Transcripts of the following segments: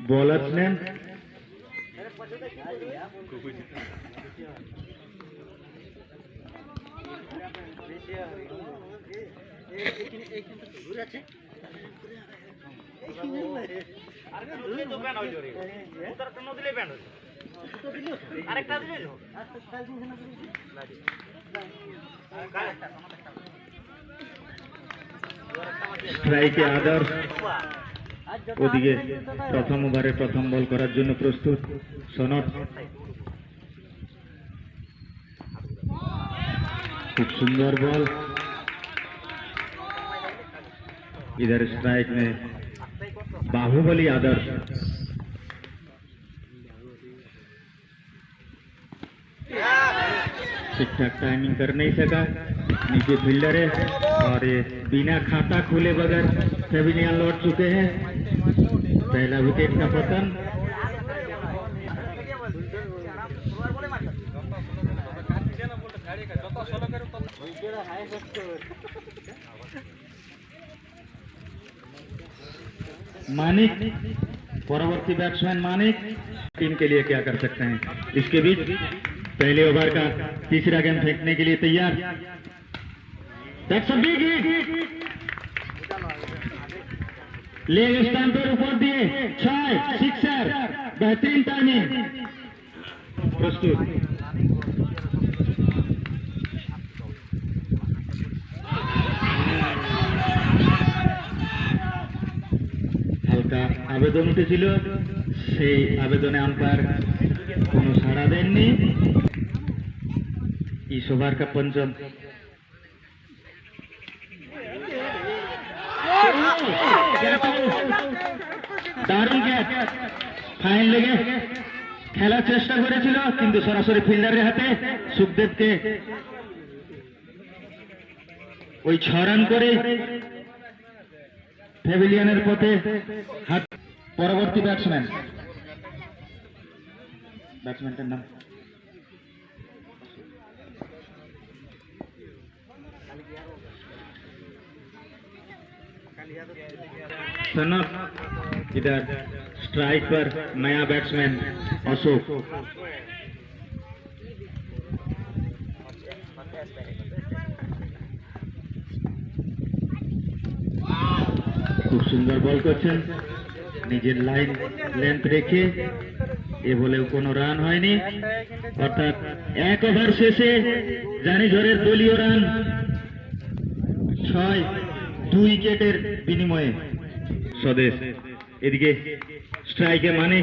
बॉलर्समैन স্ট্রাইকে আদর্শ ওদিকে প্রথম ওভারে প্রথম বল করার জন্য প্রস্তুত সনদ खूब सुंदर बॉल इधर स्ट्राइक में बाहुबली आदर्श ठीक ठाक टाइमिंग कर नहीं सका नीचे फील्डर है और ये बिना खाता खुले बगैर पेविलियन लौट चुके हैं पहला विकेट का पतन मानिक परवर्ती बैट्समैन मानिक टीम के लिए क्या कर सकते हैं इसके बीच पहले ओवर का तीसरा गेंद फेंकने के लिए तैयार लेग स्टंप पर ऊपर दिए 6 सिक्सर बेहतरीन टाइमिंग प्रस्तुत आवेदन उठेছিল সেই আবেদনে আম্পায়ার কোনো সাড়া দেননি इस ओवर का पंचम দারুণ ক্যাচ ফাইন লেগে খেলার চেষ্টা করেছিল কিন্তু সরাসরি ফিল্ডারের হাতে সুখদেবকে ওই 6 রান করে পেভিলিয়নের পথে হাত পরবর্তী ব্যাটসম্যানটার নাম सनत इधर स्ट्राइक पर नया बैट्समैन अशोक खूब सुंदर बल करছেন নিজের লাইন লেন্থ রেখে এ বলেও কোনো রান হয়নি অর্থাৎ এক ওভার শেষে জানিঝড়ের দলীয় রান 6 2 উইকেটের বিনিময়ে স্বদেশ এদিকে স্ট্রাইকে মানে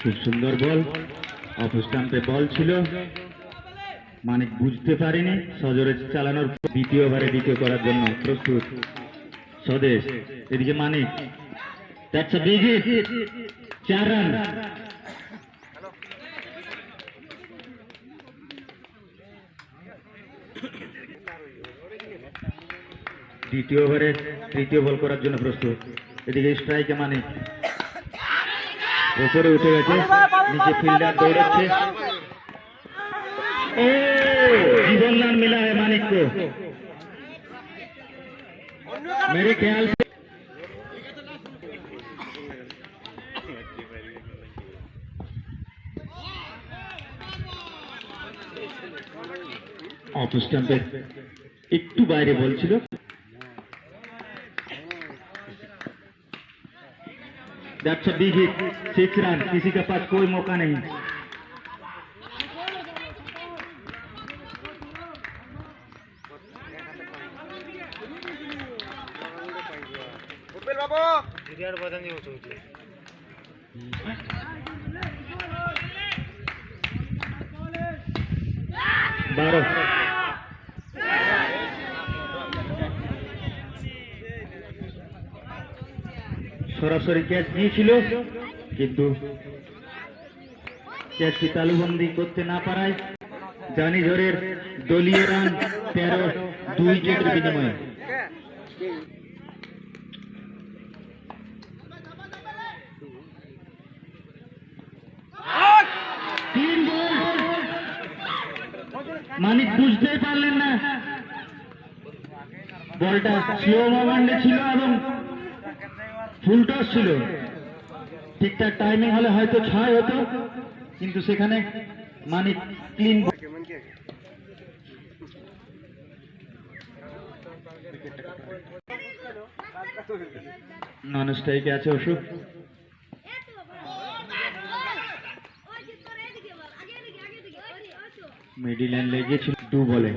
খুব সুন্দর বল অফ স্টাম্পে বল ছিল মানিক বুঝতে পারেনি সজোরে চালানোর দ্বিতীয় ওভারে দ্বিতীয় করার জন্য প্রস্তুত স্বদেশ এদিকে Manik that's a big hit 4 run দ্বিতীয় ওভারে তৃতীয় বল করার জন্য প্রস্তুত এদিকে স্ট্রাইকে মানিক উপরে উঠে গেছে নিচে ফিল্ডার দৌড়াচ্ছে जीवन रन मिला है मानिक को मेरे ख्याल से ऑफ स्टंपे একটু বাইরে বলছিল that's a big hit 6 run किसी के पास कोई मौका नहीं बारो সরাসরি ক্যাচ নিয়েছিল কিন্তু ক্যাচটি তালুবন্দি করতে না পারায় জানিঝড়ের দলীয় রান 13, 2 উইকেটের বিনিময়ে। মানিক বুঝতেই পারলেন না বলটা স্লো মোমেন্টে ছিল এবং ফুল টস ছিল। ঠিকঠাক টাইমিং হলে হয়তো 6 হতো, কিন্তু সেখানে মানিক ক্লিন নন স্ট্রাইকে আছে অশোক। মিডিল লাইন লেগেছিল 2 বলে।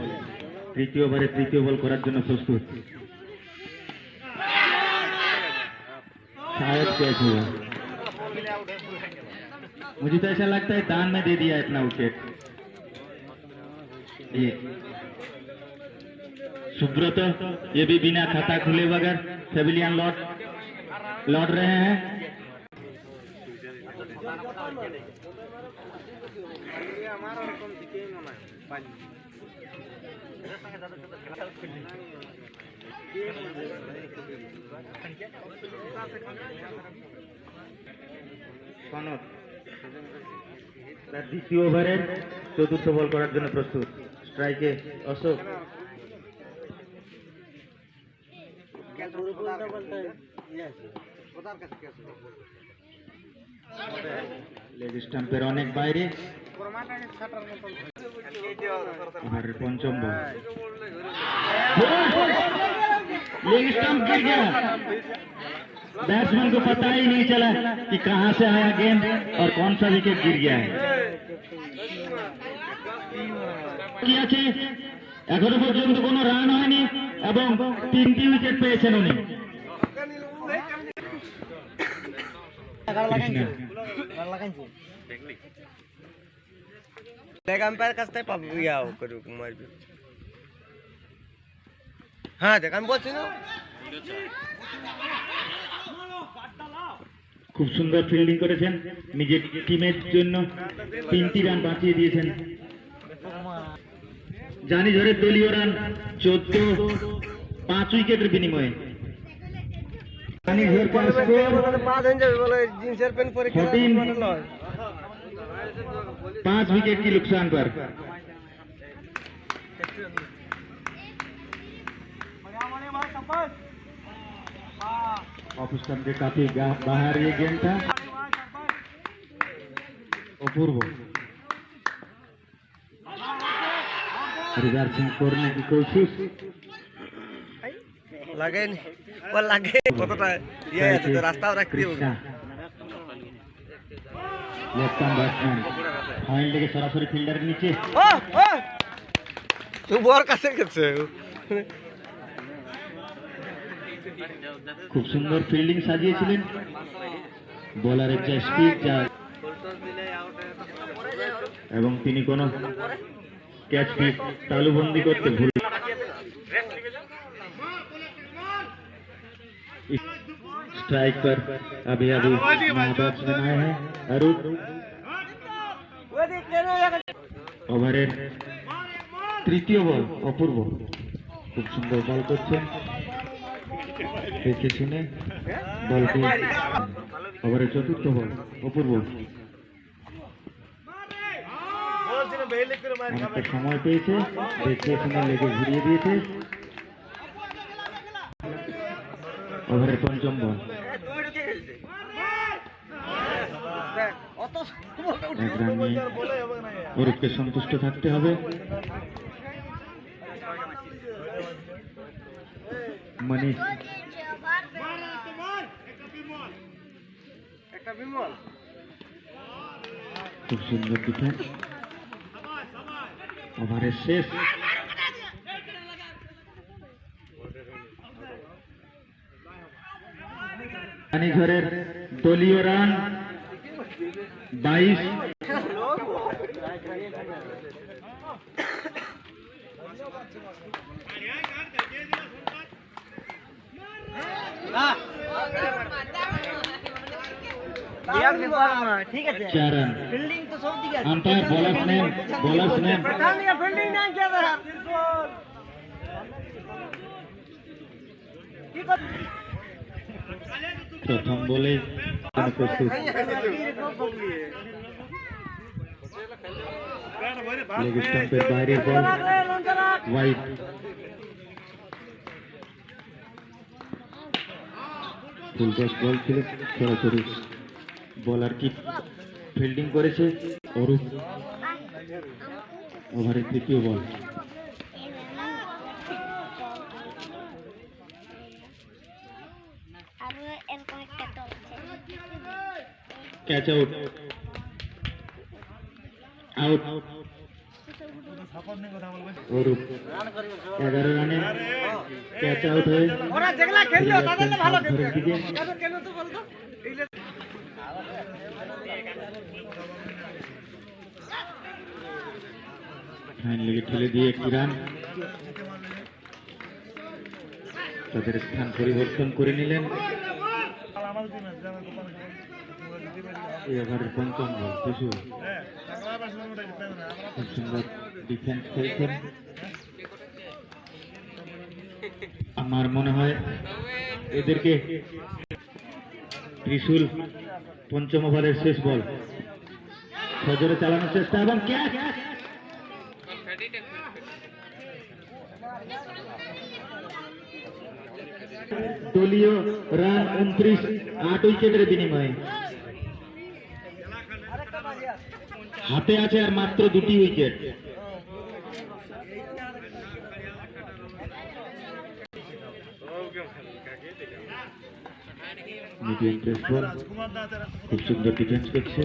তৃতীয় ওভারে তৃতীয় বল করার জন্য প্রস্তুত। शायद कैच हुआ। मुझे तो ऐसा लगता है दान में दे दिया इतना विकेट। ये सुब्रत ये भी बिना खाता खुले बगैर पेविलियन लौट रहे हैं। দ্বিতীয় ওভারের চতুর্থ বল করার জন্য প্রস্তুত। স্ট্রাইকে অশোক। লেগ স্টাম্পের অনেক বাইরে। ওভারের পঞ্চম বল। लेग स्टंप गिर गया। बैट्समैन को पता ही नहीं चला कि कहां से आया गेंद और कौन सा विकेट गिर गया है। এখনো পর্যন্ত কোনো রান হয়নি এবং 3টি উইকেট পেয়েছেন উনি। হ্যাঁ দেখ আমি বলছি না। খুব সুন্দর ফিল্ডিং করেছেন, নিজের টিমের জন্য 3টি রান বাঁচিয়ে দিয়েছেন। জানিঝড়ের দলীয় রান 14, 5 উইকেটের বিনিময়ে। জানিঝড় का स्कोर 5 विकेट की नुकसान पर। ऑफ स्टंप के काफी बाहर ये गेंद था। अपूर्व रिवर्सिंग करने की कोशिश लगे কতটা ইয়ে আছে তো রাস্তাও রাখতে হবে। लेफ्ट आर्म बैट्समैन ফাইল থেকে সরাসরি ফিল্ডারের নিচে। তুই বল কাছে গেছে। খুব সুন্দর ফিল্ডিং সাজিয়েছিলেন। বোলারের যা স্পিড যা এবং তিনি কোনো ক্যাচটি তালুবন্দি করতে ভুল। स्ट्राइक पर अभी नया बैट्समैन आए हैं अरूप। ओवरेर तृतीय बल अपूर्व खूब सुंदर बल करছেন দেখে শুনে বলটি। ওভারের চতুর্থ বল অপূর্ব অনেকটা সময় পেয়েছে, দেখে শুনে লেগে ঘুরিয়ে দিয়েছে। ওভারের পঞ্চম বল। এক রান নিয়ে অরূপকে সন্তুষ্ট থাকতে হবে। মনীষ খুব সুন্দর ডিফেন্স। ওভারের শেষ। জানিঝড়ের দলীয় রান 22। ঠিক আছে 4 রান। ফিল্ডিং তো সব দিকে আছে আম্পায়ার বোলার নেন, ফিল্ডিং না কি হবে প্রথম বলে প্রস্তুত। লেগ স্টাম্পের বাইরের বল, ওয়াইড। ফুল টস বল ছিল, সরাসরি বলার কি ফিল্ডিং করেছে অরূপ। ওভারের তৃতীয় বল, ক্যাচ আউট, আউট। অরূপ 11 রানে ক্যাচ আউট হয়ে ওরা যেগুলা খেললো তাদের তো ভালো খেলছে ঘরের দিকে। তাদের কেন তো বলতো এইলে ফাইন লেগে ঠেলে দিয়ে 1 রান। তাদের স্থান পরিবর্তন করে নিলেন। এই ওভারের পঞ্চম বল, শিশু খুব সুন্দর ডিফেন্স খেলছেন। আমার মনে হয় এদেরকে ত্রিশূল পঞ্চম ওভারের শেষ বল, সজোরে চালানোর চেষ্টা এবং ক্যাচ। দলীয় রান 29, 8 উইকেটের বিনিময়ে। হাতে আছে আর মাত্র 2টি উইকেট। মিডিয়াম পেস বল, খুব সুন্দর ডিফেন্স করছে,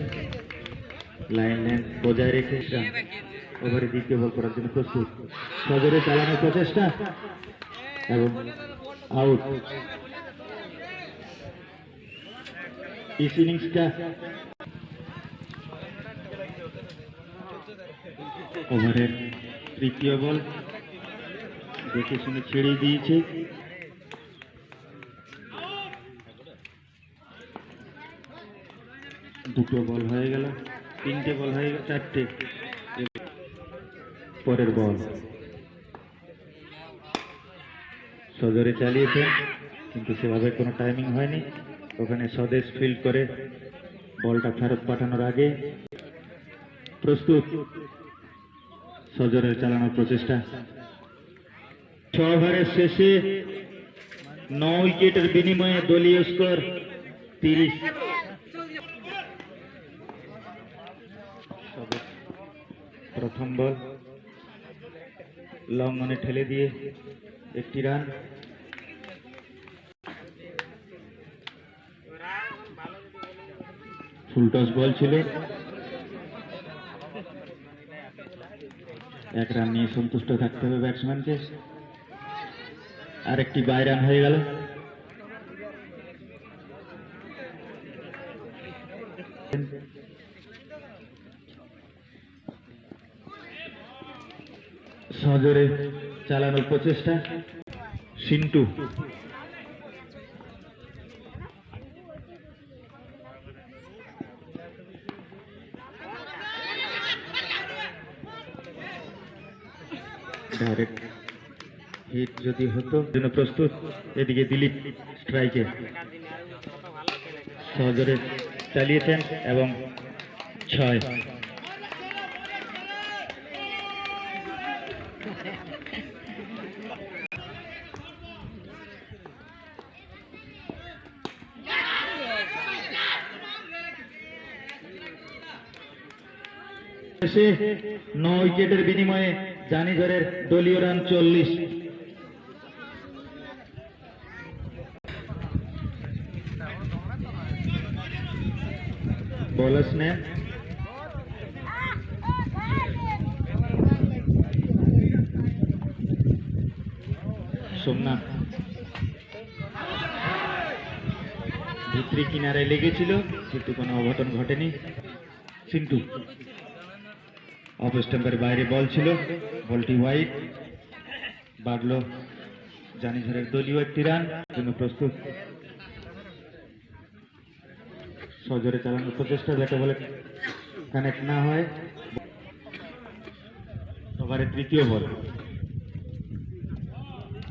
লাইন লেন্থ বজায় রেখে ওভারে দ্বিতীয় বল করার জন্য প্রস্তুত। সজোরে চালানোর প্রচেষ্টা এবং আউট। इस इनिंग्स का ওভারের তৃতীয় বল, দেখে শুনে ছেড়ে দিয়েছে। দুটো বল হয়ে গেল, 3টে বল হয়ে গেল, 4টে। পরের বল সজোরে চালিয়েছেন কিন্তু সেভাবে কোনো টাইমিং হয়নি। ওখানে স্বদেশ ফিল্ড করে বলটা ফেরত পাঠানোর আগে প্রস্তুত সজোরে চালানোর প্রচেষ্টা। 6 ওভারের শেষে 9 উইকেটের বিনিময়ে দলীয় স্কোর 30। প্রথম বল লং অনে ঠেলে দিয়ে 1 রান। ফুল টস বল ছিল, 1 রান নিয়ে সন্তুষ্ট থাকতে হবে ব্যাটসম্যানকে। আরেকটি বাই রান হয়ে গেল। সজোরে চালানোর প্রচেষ্টা, সিন্টু ডাইরেক্ট হিট যদি হতো জন্য প্রস্তুত। এদিকে দিলীপ স্ট্রাইকে সজোরে চালিয়েছেন এবং 6। শেষে 9 উইকেটের বিনিময়ে জানিঘরের দলীয় রান 40। বোলার্স নেন সোমনাথ, ভিত্রি কিনারায় লেগেছিল কিন্তু কোনো অঘটন ঘটেনি। সিন্টু অফ স্টাম্পের বাইরে বল ছিল, বলটি ওয়াইড। বাড়লো জানিঝড়ের দলীয় 1 রান জন্য প্রস্তুত। সজোরে চালানোর প্রচেষ্টা, ব্যাটে বলে কানেক্ট না হয়। ওভারের তৃতীয় বল,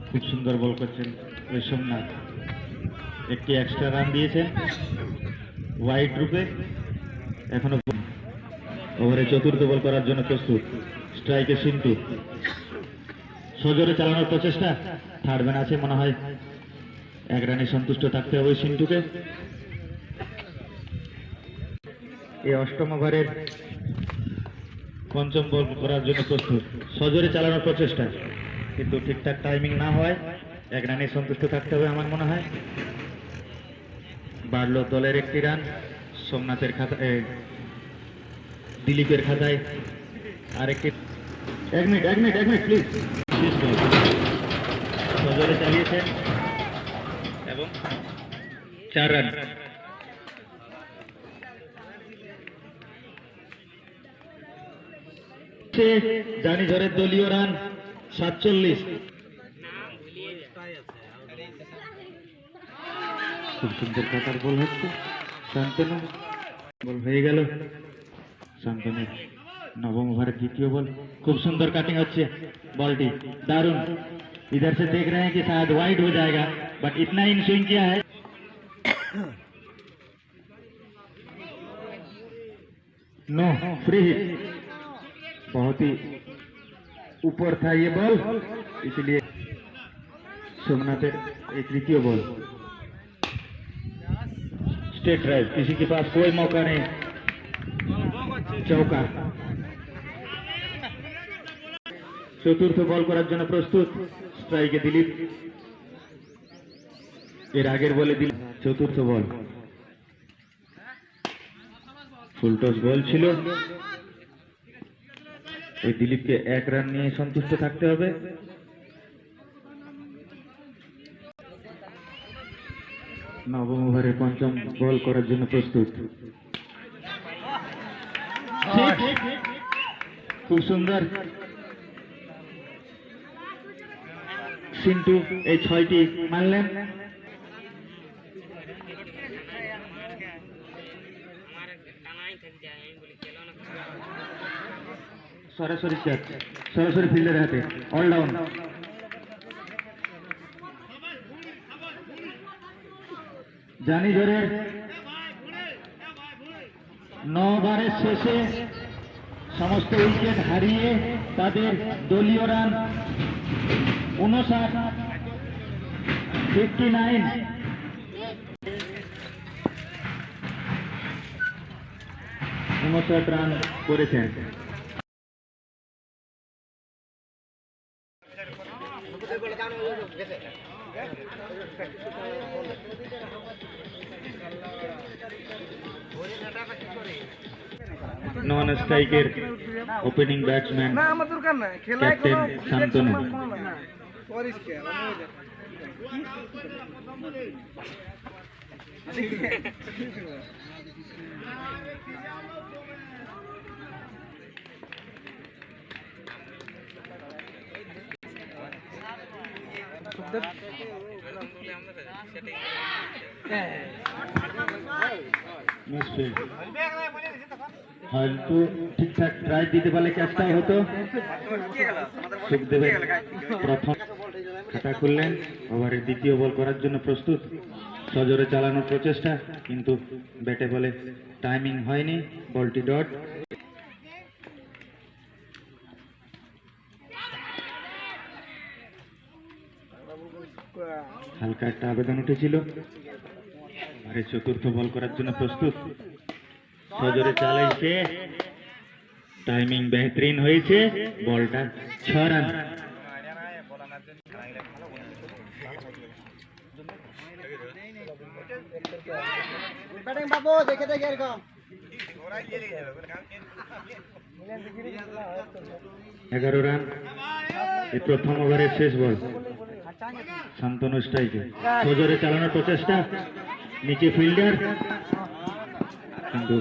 খুব সুন্দর বল করছেন ওই সোমনাথ, একটি এক্সট্রা রান দিয়েছেন ওয়াইড রূপে। এখনো ওভারে চতুর্থ বল করার জন্য প্রস্তুত, স্ট্রাইকে সিন্টু, সজোরে চালানোর প্রচেষ্টা, থার্ড ম্যান আছে মনে হয়, এক রানে সন্তুষ্ট থাকতে হবে সিন্টুকে। এই অষ্টম ওভারের পঞ্চম বল করার জন্য প্রস্তুত, সজোরে চালানোর প্রচেষ্টা, কিন্তু ঠিকঠাক টাইমিং না হয় এক রানে সন্তুষ্ট থাকতে হবে আমার মনে হয়। বাড়লো দলের একটি রান, সোমনাথের খাতা দিলীপের খাতায় আরেকটি। এক মিনিট প্লিজ। সজোরে চালিয়েছেন এবং 4 রান। জানি ঝড়ের দলীয় রান 47। খুব সুন্দর কাটার বল হচ্ছে, শান্তনু বল হয়ে গেল। শান্তনুর নবম ওভারের দ্বিতীয় বল, খুব সুন্দর কাটিং হচ্ছে बॉलटी, दारुण। इधर से देख रहे हैं कि शायद वाइड हो जाएगा, बट इतना इन स्विंग किया है। नो, फ्री हिट, बहुत ही ऊपर था ये बॉल, इसलिए सोमनाथ एक तृतीय बॉल, स्ट्रेट ड्राइव, किसी के पास कोई मौका नहीं, चौका। चतुर्थ बल করার জন্য প্রস্তুত, স্ট্রাইকে দিলীপ, এর আগের বলে দিলীপ চতুর্থ বল, ফুলটস বল ছিল। এই দিলীপকে 1 রান নিয়ে সন্তুষ্ট থাকতে হবে। নবম ওভারে পঞ্চম বল করার জন্য প্রস্তুত, খুব সুন্দর সিন্টু এই 6টি মারলেন। সরাসরি ক্যাচ, সরাসরি ফিল্ডের হাতে, অলরাউন্ড। জানি ঝড়ের 9 ওভারের শেষে সমস্ত উইকেট হারিয়ে তাদের দলীয় রান 59 রান করেছেন। নন স্ট্রাইকের ওপেনিং ব্যাটসম্যান ক্যাপ্টেন শান্তনু। হয়তো ঠিকঠাক ট্রাই দিতে পারলে ক্যাচটাও হতো। সুখদেবের প্রথম খাতা খুললেন, ওভারের দ্বিতীয় বল করার জন্য প্রস্তুত, সজোরে চালানোর প্রচেষ্টা, কিন্তু ব্যাটে বলে টাইমিং হয়নি, বলটি ডট। হালকা একটা আবেদন উঠেছিল, আর চতুর্থ বল করার জন্য প্রস্তুত, সজোরে চালাইছে, টাইমিং বেহতরিন হয়েছে, বলটা 6 রান। ব্যাটিং বাবু দেখে দেখে এরকম 11 রান। এই প্রথম ওভারের শেষ বল, শান্তনু স্ট্রাইকে, সজোরে চালানোর প্রচেষ্টা, নিচে ফিল্ডার, কিন্তু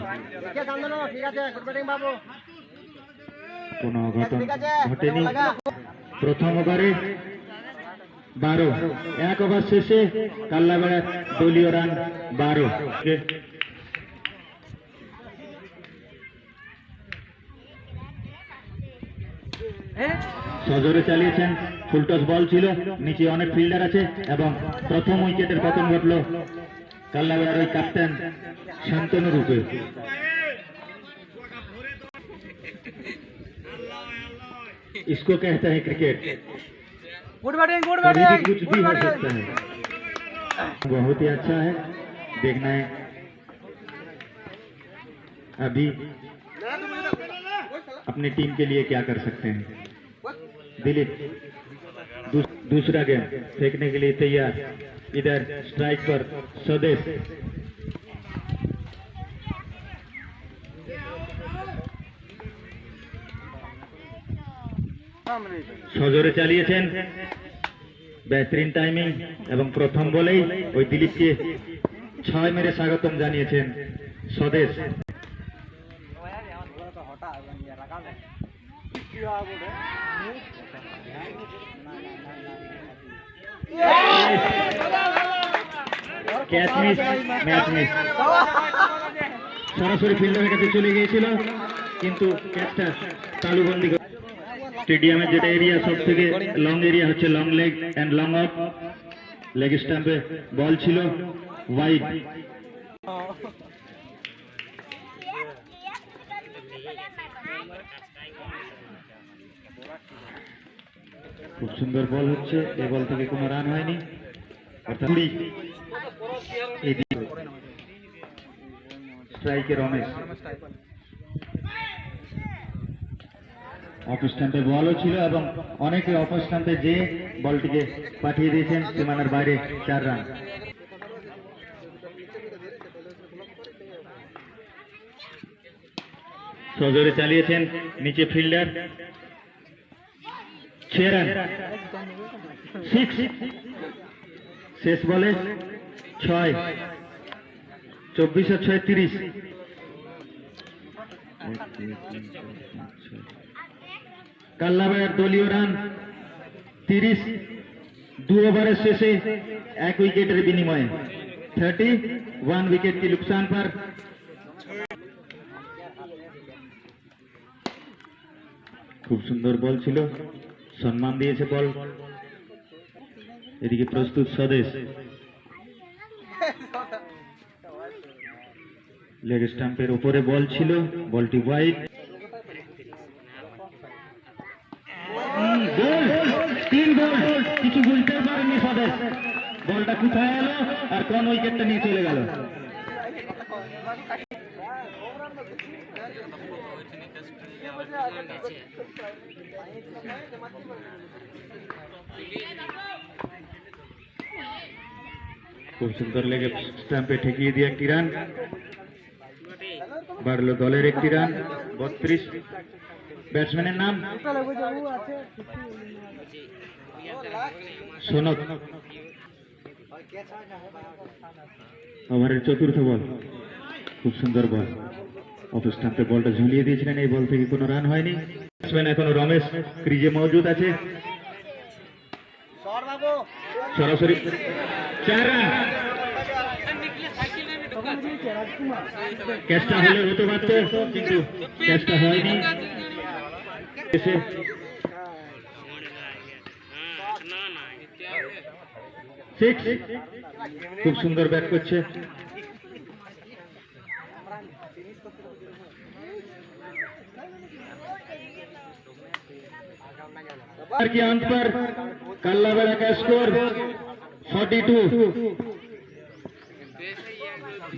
কোনো অঘটন ঘটেনি। প্রথম ওভারে 12, 1 ওভার শেষে কাল্লাবেড়ার দলীয় রান 12। সজোরে চালিয়েছেন, ফুলটস বল ছিল, নিচে অনেক ফিল্ডার আছে এবং প্রথম উইকেটের পতন ঘটল কাল্লাবেড়ার ওই ক্যাপ্টেন শান্তনু রূপে। इसको कहता है क्रिकेट, गुड बैटिंग कभी भी कुछ भी हो सकता है। बहुत ही अच्छा है, देखना है अभी अपनी टीम के लिए क्या कर सकते हैं। दिलीप दूसरा गेम फेंकने के लिए तैयार, इधर स्ट्राइक पर स्वदेश, সজোরে চালিয়েছেন, বেহতরিন টাইমিং এবং প্রথম বলেই ওই দিলীপকে 6 মেরে স্বাগতম জানিয়েছেন স্বদেশ। ক্যাচ মিস, ম্যাচ মিস, সরাসরি ফিল্ডারের কাছে চলে গিয়েছিল কিন্তু ক্যাচটা তালুবন্দি। স্টেডিয়ামের যেটা এরিয়া সব থেকে লং এরিয়া হচ্ছে long leg and long off, leg স্টাম্পে বল ছিল ওয়াইড। খুব সুন্দর বল হচ্ছে, এই বল থেকে কোনো রান হয়নি, অর্থাৎ স্ট্রাইকে রমেশ। অফ স্টাম্পে বলও ছিল এবং অনেকে অফ স্টাম্পে যে বলটিকে পাঠিয়ে দিয়েছেন সীমানার বাইরে 4 রান। সজোরে চালিয়েছেন, নিচে ফিল্ডার, 6 রান, 6, শেষ বলে 6, 24 আর 6 30। কাল্লাবেড়ার দলীয় রান 30, 2 ओवरेर शेषे 1 विकेटेर बिनिमये 31 विकेट की नुकसान पर। खूब सुंदर बल छिलो, सम्मान दिएছে बल। এদিকে প্রস্তুত স্বদেশ, লেগ স্টাম্পের উপরে বল ছিল, বলটি ওয়াইড। तीन बॉल কিছু বুঝতে পারেনি স্বদেশ, বলটা কোথায় এলো আর কোন উইকেটটা নিয়ে চলে গেল। খুব সুন্দর লেগে স্টাম্পে ঠেকিয়ে দিয়ে একটি রান, বাড়লো দলের একটি রান, 32। ব্যাটসম্যানের নাম সোনক। ওভারের চতুর্থ বল, খুব সুন্দর বল, অফ স্টাম্পে বলটা ঝুলিয়ে দিয়েছিলেন, এই বল থেকে কোনো রান হয়নি। ব্যাটসম্যান এখনো রমেশ ক্রিজে মজুদ আছে, সরাসরি 4 রান। ক্যাচটা হলে হতে পারত কিন্তু ক্যাচটা হয়নি। খুব সুন্দর ব্যাট করছে, के अंत पर कल्लावेड़ा का स्कोर 42,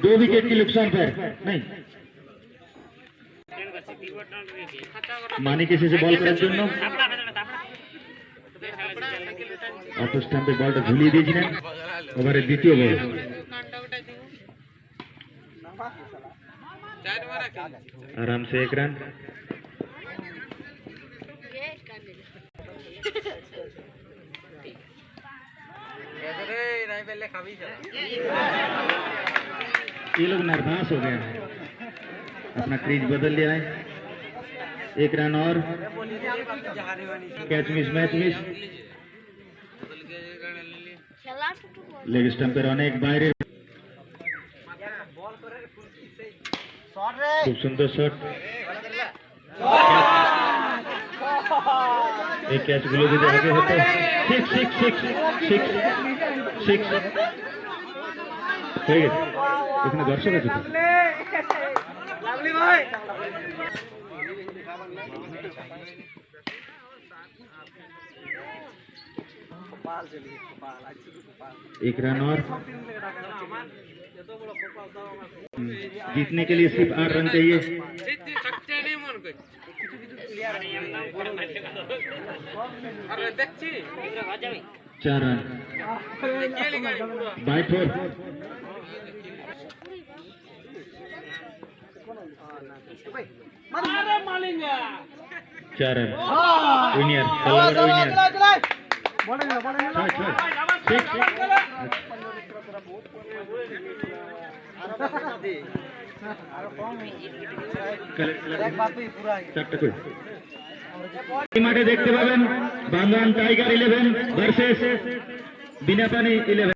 2 विकेट की नुकसान पर। नहीं मानिक এসেছে বল করার জন্য, অফ স্টাম্পে বলটা ঝুলিয়ে দিয়েছিলেন। ওভারের দ্বিতীয় বল, आराम से 1 रन। ये लोग नर्वस हो गए हैं, अपना क्रीज बदल लिया है। 1 रन और, catch miss, match miss. Leg स्टम्पेर अनेक बाहर, खूब सुंदर शॉट, এই ক্যাচগুলো যদি আগে হতো। Six six six six six হয়ে গেছে। এখানে দর্শক আছে তো? লাভলি ভাই एक रन और जीतने के लिए सिर्फ 8 रन चाहिए। 4 रन बाय 4। अरे मालेंगे 4 रन विनियर विनियर মাঠে দেখতে পাবেন বাংলান টাইগার 11 ভার্সেস বিনাপানি 11।